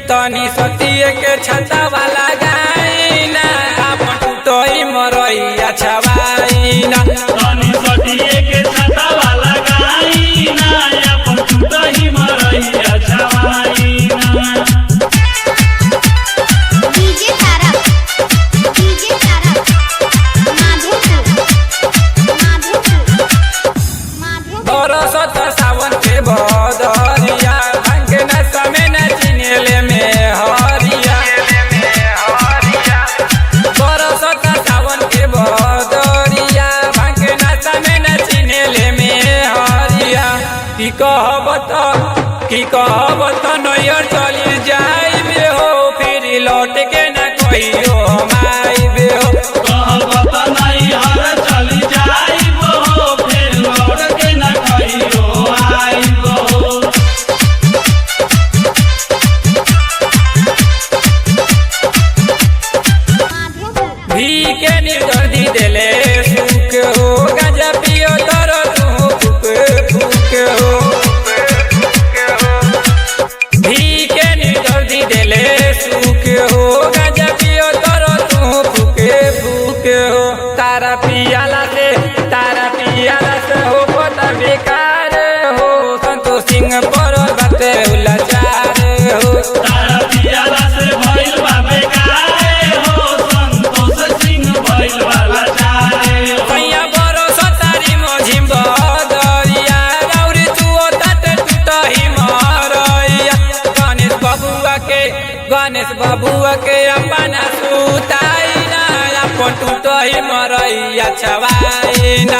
तनी सतिए के छता वाला गाइना अपन टूटई मरैया छवाइना तनी सतिए के छता वाला गाइना अपन टूटई मरैया छवाइना। डीजे तारा बरसत सावन के बदरिया भांग न समय न चिनेले में हरिया बरसत सावन के बदरिया भांग न समय न चिनेले में हरिया की कहब त नैयर चली जाइबे हो फिर लौट के न कहियो हम आइबे हो कहब त नैहर चली जाइबो फिर लौट के न कहियो आइबो। भी के निर्दर्दी देले सुख हो गांजा पियो तर तू फूक हो भी के निर्दर्दी देले सुख हो गांजा पियो तर तू फूक हो तारा पियाला से हो पता बेकार हो संतोष सिंह पर बाते उलाचार हो तारा पियाला से भइल बा बेकार हो संतोष सिंह भइल वाला चारे हो। भैया बरसो तारी मझिम बदरिया गौरी तुओ तात टूटही मरैया गणेश बबुआ के अपना सुताइना अपन टूटही मरैया छवाइना।